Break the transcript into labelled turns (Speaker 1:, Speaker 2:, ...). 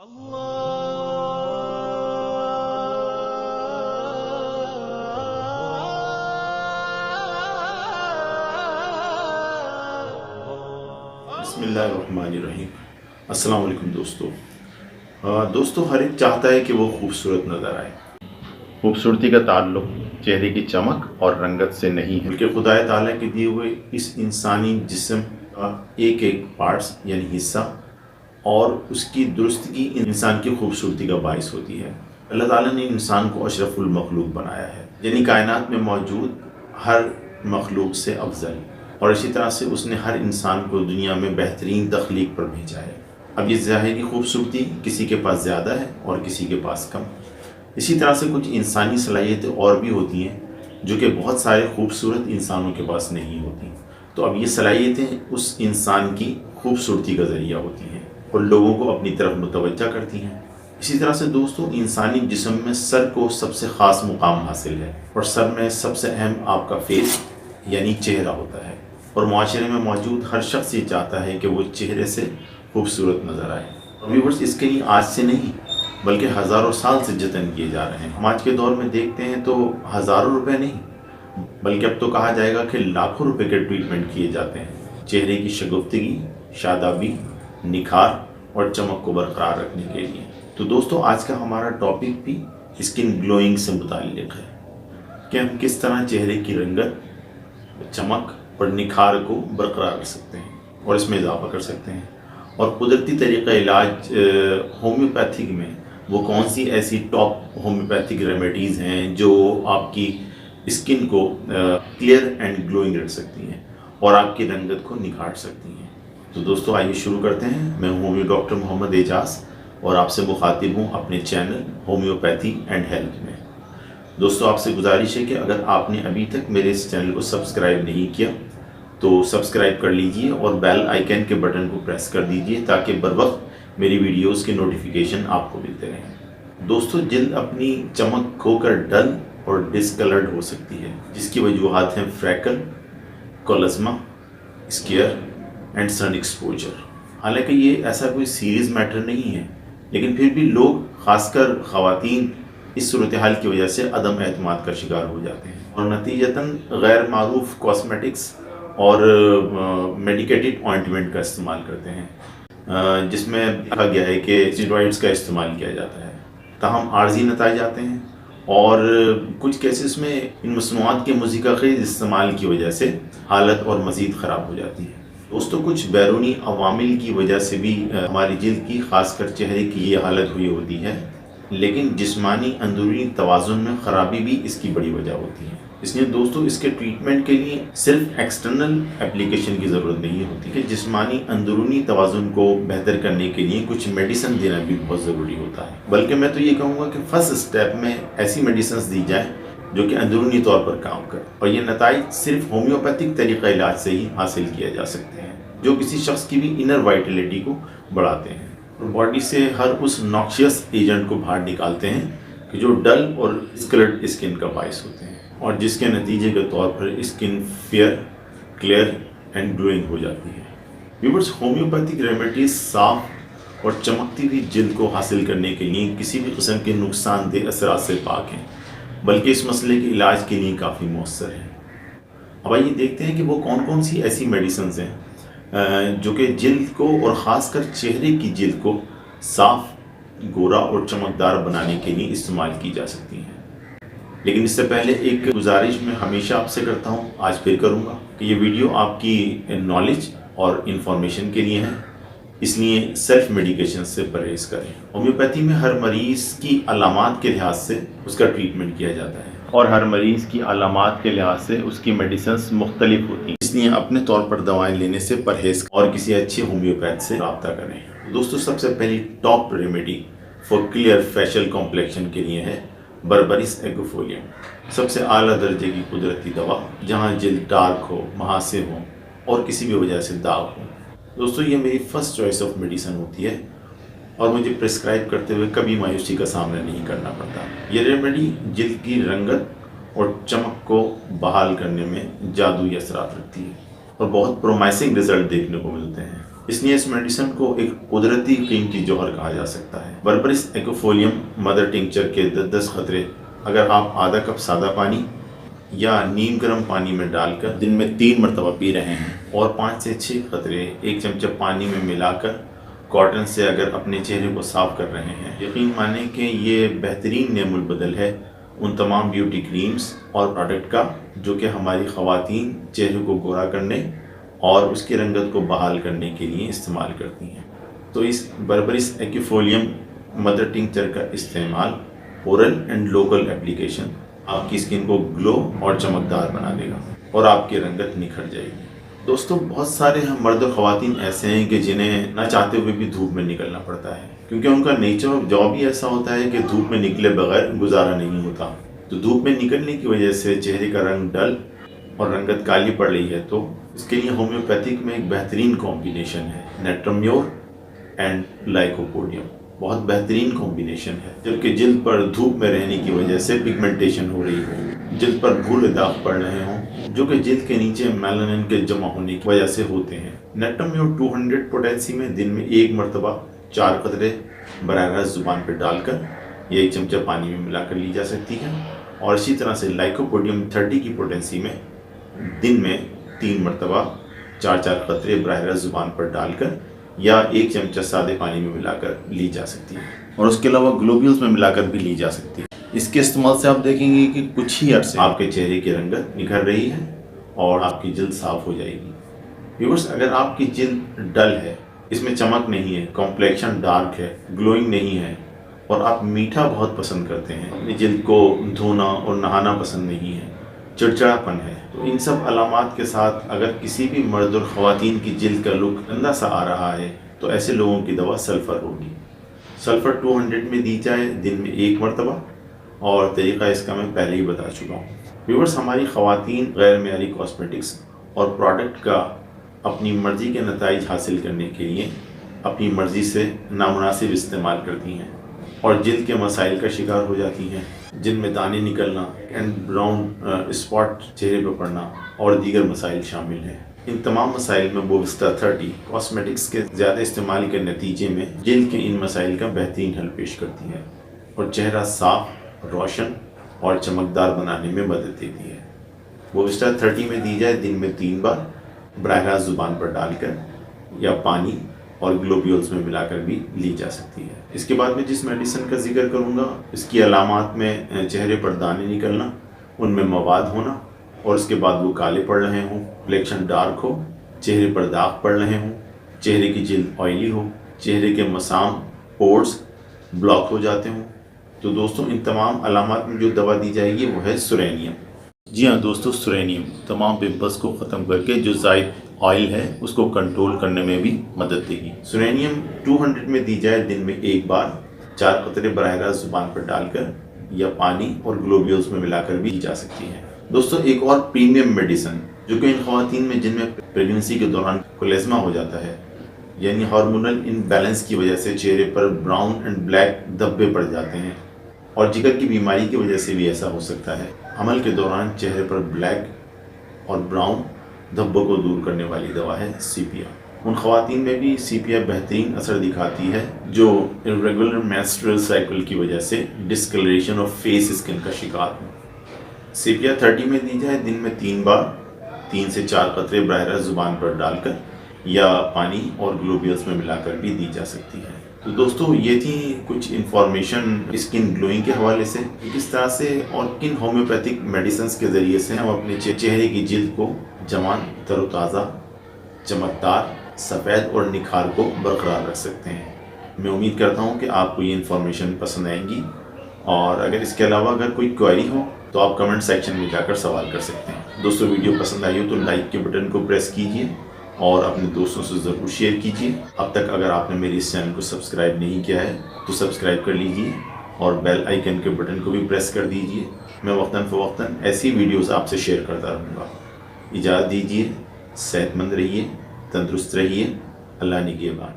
Speaker 1: بسم اللہ الرحمن الرحیم۔ السلام علیکم دوستو، ہر ایک چاہتا ہے کہ وہ خوبصورت نظر آئے۔ خوبصورتی کا تعلق چہرے کی چمک اور رنگت سے نہیں ہے، بلکہ خدا تعالیٰ کے دیے ہوئے اس انسانی جسم کا ایک ایک پارٹس یعنی حصہ اور اس کی درستگی انسان کی خوبصورتی کا باعث ہوتی ہے۔ اللہ تعالیٰ نے انسان کو اشرف المخلوق بنایا ہے، یعنی کائنات میں موجود ہر مخلوق سے افضل، اور اسی طرح سے اس نے ہر انسان کو دنیا میں بہترین تخلیق پر بھیجا ہے۔ اب یہ ظاہری خوبصورتی کسی کے پاس زیادہ ہے اور کسی کے پاس کم۔ اسی طرح سے کچھ انسانی صلاحیتیں اور بھی ہوتی ہیں جو کہ بہت سارے خوبصورت انسانوں کے پاس نہیں ہوتی، تو اب یہ صلاحیتیں اس انسان کی خوبصورتی کا ذریعہ ہوتی ہیں اور لوگوں کو اپنی طرف متوجہ کرتی ہیں۔ اسی طرح سے دوستو، انسانی جسم میں سر کو سب سے خاص مقام حاصل ہے، اور سر میں سب سے اہم آپ کا فیس یعنی چہرہ ہوتا ہے، اور معاشرے میں موجود ہر شخص یہ چاہتا ہے کہ وہ چہرے سے خوبصورت نظر آئے۔ ویورز، اس کے لیے آج سے نہیں بلکہ ہزاروں سال سے جتن کیے جا رہے ہیں۔ ہم آج کے دور میں دیکھتے ہیں تو ہزاروں روپے نہیں بلکہ اب تو کہا جائے گا کہ لاکھوں روپے کے ٹریٹمنٹ کیے جاتے ہیں چہرے کی شگفتگی، شادابی، نکھار اور چمک کو برقرار رکھنے کے لیے۔ تو دوستو، آج کا ہمارا ٹاپک بھی اسکن گلوئنگ سے متعلق ہے کہ ہم کس طرح چہرے کی رنگت، چمک اور نکھار کو برقرار رکھ سکتے ہیں اور اس میں اضافہ کر سکتے ہیں، اور قدرتی طریقہ علاج ہومیوپیتھک میں وہ کون سی ایسی ٹاپ ہومیوپیتھک ریمیڈیز ہیں جو آپ کی اسکن کو کلیئر اینڈ گلوئنگ رکھ سکتی ہیں اور آپ کی رنگت کو نکھار سکتی ہیں۔ تو دوستو، آئیے شروع کرتے ہیں۔ میں ہوں ڈاکٹر محمد اعجاز اور آپ سے مخاطب ہوں اپنے چینل ہومیوپیتھی اینڈ ہیلتھ میں۔ دوستو، آپ سے گزارش ہے کہ اگر آپ نے ابھی تک میرے اس چینل کو سبسکرائب نہیں کیا تو سبسکرائب کر لیجئے اور بیل آئیکن کے بٹن کو پریس کر دیجئے تاکہ بر وقت میری ویڈیوز کے نوٹیفیکیشن آپ کو ملتے رہیں۔ دوستو، جلد اپنی چمک کھو کر ڈل اور ڈسکلرڈ ہو سکتی ہے، جس کی وجوہات ہیں فریکل، کولزما، اسکیئر اینڈ سن ایکسپوجر۔ حالانکہ یہ ایسا کوئی سیریس میٹر نہیں ہے، لیکن پھر بھی لوگ، خاص کر خواتین، اس صورتحال کی وجہ سے عدم اعتماد کا شکار ہو جاتے ہیں اور نتیجتاً غیر معروف کاسمیٹکس اور میڈیکیٹڈ آئنٹمنٹ کا استعمال کرتے ہیں، جس میں کہا گیا ہے کہ اسٹیرائڈز کا استعمال کیا جاتا ہے، تاہم عارضی نتائج آتے ہیں، اور کچھ کیسز میں ان مصنوعات کے مضر خیز استعمال کی وجہ سے حالت اور مزید خراب ہو جاتی ہے۔ دوستو، کچھ بیرونی عوامل کی وجہ سے بھی ہماری جلد کی، خاص کر چہرے کی، یہ حالت ہوئی ہوتی ہے، لیکن جسمانی اندرونی توازن میں خرابی بھی اس کی بڑی وجہ ہوتی ہے۔ اس لیے دوستو، اس کے ٹریٹمنٹ کے لیے صرف ایکسٹرنل اپلیکیشن کی ضرورت نہیں ہوتی کہ جسمانی اندرونی توازن کو بہتر کرنے کے لیے کچھ میڈیسن دینا بھی بہت ضروری ہوتا ہے، بلکہ میں تو یہ کہوں گا کہ فرسٹ سٹیپ میں ایسی میڈیسنز دی جائیں جو کہ اندرونی طور پر کام کرے، اور یہ نتائج صرف ہومیوپیتھک طریقہ علاج سے ہی حاصل کیا جا سکتے ہیں، جو کسی شخص کی بھی انر وائٹلٹی کو بڑھاتے ہیں اور باڈی سے ہر اس ناکشیس ایجنٹ کو باہر نکالتے ہیں کہ جو ڈل اور اسکلرڈ اسکن کا باعث ہوتے ہیں، اور جس کے نتیجے کے طور پر skin fair, clear and glowing ہو جاتی ہے۔ ویورز، ہومیوپیتھک ریمیڈیز صاف اور چمکتی ہوئی جلد کو حاصل کرنے کے لیے کسی بھی قسم کے نقصان دہ اثرات سے پاک ہیں، بلکہ اس مسئلے کے علاج کے لیے کافی مؤثر ہیں۔ اب آئیے دیکھتے ہیں کہ وہ کون کون سی ایسی میڈیسنز ہیں جو کہ جلد کو، اور خاص کر چہرے کی جلد کو صاف، گورا اور چمکدار بنانے کے لیے استعمال کی جا سکتی ہیں۔ لیکن اس سے پہلے ایک گزارش میں ہمیشہ آپ سے کرتا ہوں، آج پھر کروں گا، کہ یہ ویڈیو آپ کی نالج اور انفارمیشن کے لیے ہے، اس لیے سیلف میڈیکیشن سے پرہیز کریں۔ ہومیوپیتھی میں ہر مریض کی علامات کے لحاظ سے اس کا ٹریٹمنٹ کیا جاتا ہے، اور ہر مریض کی علامات کے لحاظ سے اس کی میڈیسنز مختلف ہوتی ہیں، اس لیے اپنے طور پر دوائیں لینے سے پرہیز اور کسی اچھے ہومیوپیتھ سے رابطہ کریں۔ دوستو، سب سے پہلی top remedy for clear facial complexion کے لیے ہے بربریس ایگوفولیم، سب سے اعلیٰ درجے کی قدرتی دوا، جہاں جلد ڈارک ہو، مہاسے ہوں اور کسی بھی وجہ سے داغ ہوں۔ دوستو، یہ میری فرسٹ چوائس آف میڈیسن ہوتی ہے اور مجھے پرسکرائب کرتے ہوئے کبھی مایوسی کا سامنا نہیں کرنا پڑتا۔ یہ ریمیڈی جلد کی رنگت اور چمک کو بحال کرنے میں جادوئی اثرات رکھتی ہے اور بہت پرومائسنگ رزلٹ دیکھنے کو ملتے ہیں، اس لیے اس میڈیسن کو ایک قدرتی قیمتی جوہر کہا جا سکتا ہے۔ بربرس ایکوفولیم مدر ٹنکچر کے 10 قطرے اگر آپ آدھا کپ سادہ پانی یا نیم گرم پانی میں ڈال کر دن میں 3 مرتبہ پی رہے ہیں اور 5 سے 6 قطرے 1 چمچہ پانی میں ملا کر کاٹن سے اگر اپنے چہرے کو صاف کر رہے ہیں، یقین مانیں کہ یہ بہترین نعم البدل ہے ان تمام بیوٹی کریمز اور پروڈکٹ کا جو کہ ہماری خواتین چہرے کو گورا کرنے اور اس کی رنگت کو بحال کرنے کے لیے استعمال کرتی ہیں۔ تو اس بربرس ایکوفولیم مدر ٹنکچر کا استعمال اورل اینڈ لوکل اپلیکیشن آپ کی اسکن کو گلو اور چمکدار بنا دے گا اور آپ کی رنگت نکھر جائے گی۔ دوستو بہت سارے مرد و خواتین ایسے ہیں کہ جنہیں نہ چاہتے ہوئے بھی دھوپ میں نکلنا پڑتا ہے، کیونکہ ان کا نیچر آف جاب ہی ایسا ہوتا ہے کہ دھوپ میں نکلے بغیر گزارا نہیں ہوتا۔ تو دھوپ میں نکلنے کی وجہ سے چہرے کا رنگ ڈل اور رنگت کالی پڑ رہی ہے، تو اس کے لیے ہومیوپیتھک میں ایک بہترین کمبینیشن ہے نیٹرمیور اینڈ لائکوپوڈیم، بہت بہترین کمبینیشن ہے۔ جبکہ جلد پر دھوپ میں رہنے کی وجہ سے پگمنٹیشن ہو رہی ہو، جلد پر بھورے داغ پڑ رہے ہوں جو کہ جلد کے نیچے میلانن کے جمع ہونے کی وجہ سے ہوتے ہیں، نیٹرمیور 200 پوٹینسی میں دن میں 1 مرتبہ 4 قطرے براہ راست زبان پہ ڈال کر یا 1 چمچہ پانی میں ملا کر لی جا سکتی ہے، اور اسی طرح سے لائکوپوڈیم 30 کی پوٹینسی میں دن میں 3 مرتبہ 4 قطرے براہ راست زبان پر ڈال کر یا 1 چمچہ سادے پانی میں ملا کر لی جا سکتی ہے، اور اس کے علاوہ گلوبیولز میں ملا کر بھی لی جا سکتی ہے۔ اس کے استعمال سے آپ دیکھیں گے کہ کچھ ہی عرصے آپ کے چہرے کی رنگت نکھر رہی ہے اور آپ کی جلد صاف ہو جائے گی۔ ویورز، اگر آپ کی جلد ڈل ہے، اس میں چمک نہیں ہے، کمپلیکشن ڈارک ہے، گلوئنگ نہیں ہے، اور آپ میٹھا بہت پسند کرتے ہیں، اپنی جلد کو دھونا اور نہانا پسند نہیں ہے، چڑچڑاپن ہے، تو ان سب علامات کے ساتھ اگر کسی بھی مرد اور خواتین کی جلد کا لک گندا سا آ رہا ہے تو ایسے لوگوں کی دوا سلفر ہوگی۔ سلفر 200 میں دی جائے دن میں 1 مرتبہ، اور طریقہ اس کا میں پہلے ہی بتا چکا ہوں۔ ویورز، ہماری خواتین غیر معیاری کاسمیٹکس اور پروڈکٹ کا اپنی مرضی کے نتائج حاصل کرنے کے لیے اپنی مرضی سے نامناسب استعمال کرتی ہیں اور جلد کے مسائل کا شکار ہو جاتی ہیں، جن میں دانے نکلنا، اینڈ براؤن اسپاٹ چہرے پر پڑنا اور دیگر مسائل شامل ہیں۔ ان تمام مسائل میں بووسٹا 30 کاسمیٹکس کے زیادہ استعمال کے نتیجے میں جلد کے ان مسائل کا بہترین حل پیش کرتی ہے اور چہرہ صاف، روشن اور چمکدار بنانے میں مدد دیتی ہے۔ بووسٹا 30 میں دی جائے دن میں 3 بار براہ راست زبان پر ڈال کر یا پانی اور گلوبیولز میں ملا کر بھی لی جا سکتی ہے۔ اس کے بعد میں جس میڈیسن کا ذکر کروں گا، اس کی علامات میں چہرے پر دانے نکلنا، ان میں مواد ہونا، اور اس کے بعد وہ کالے پڑ رہے ہوں، کمپلیکشن ڈارک ہو، چہرے پر داغ پڑ رہے ہوں، چہرے کی جلد آئلی ہو، چہرے کے مسام پورز بلاک ہو جاتے ہوں، تو دوستوں ان تمام علامات میں جو دوا دی جائے گی وہ ہے سورینیم۔ جی ہاں دوستو، سورینیم تمام پمپلز کو ختم کر کے جو زائد آئل ہے اس کو کنٹرول کرنے میں بھی مدد دے گی۔ سورینیم 200 میں دی جائے دن میں 1 بار 4 قطرے براہ راست زبان پر ڈال کر یا پانی اور گلوبیولز میں ملا کر بھی لی جا سکتی ہے۔ دوستو ایک اور پریمیم میڈیسن جو کہ ان خواتین میں جن میں پریگننسی کے دوران کولیزما ہو جاتا ہے، یعنی ہارمونل انبیلنس کی وجہ سے چہرے پر براؤن اینڈ بلیک دھبے پڑ جاتے ہیں، اور جگر کی بیماری کی وجہ سے بھی ایسا ہو سکتا ہے، حمل کے دوران چہرے پر بلیک اور براؤن دھبوں کو دور کرنے والی دوا ہے سیپیا۔ ان خواتین میں بھی سیپیا بہترین اثر دکھاتی ہے جو irregular menstrual سائیکل کی وجہ سے ڈسکلریشن آف فیس اسکن کا شکار ہوں۔ سیپیا 30 میں دی جائے دن میں 3 بار 3 سے 4 قطرے براہ راست زبان پر ڈال کر یا پانی اور گلوبیولز میں ملا کر بھی دی جا سکتی ہے۔ تو دوستو یہ تھی کچھ انفارمیشن اسکن گلوئنگ کے حوالے سے، کس طرح سے اور کن ہومیوپیتھک میڈیسنز کے ذریعے سے ہم اپنے چہرے کی جلد کو جوان، تر و تازہ، چمکدار، سفید اور نکھار کو برقرار رکھ سکتے ہیں۔ میں امید کرتا ہوں کہ آپ کو یہ انفارمیشن پسند آئیں گی، اور اگر اس کے علاوہ اگر کوئی کوئری ہو تو آپ کمنٹ سیکشن میں جا کر سوال کر سکتے ہیں۔ دوستو ویڈیو پسند آئی ہو تو لائک کے بٹن کو پریس کیجئے اور اپنے دوستوں سے ضرور شیئر کیجئے۔ اب تک اگر آپ نے میری اس چینل کو سبسکرائب نہیں کیا ہے تو سبسکرائب کر لیجئے اور بیل آئیکن کے بٹن کو بھی پریس کر دیجئے۔ میں وقتاً فوقتاً ایسی ویڈیوز آپ سے شیئر کرتا رہوں گا۔ اجازت دیجئے، صحت مند رہیے، تندرست رہیے، اللہ نگہبان۔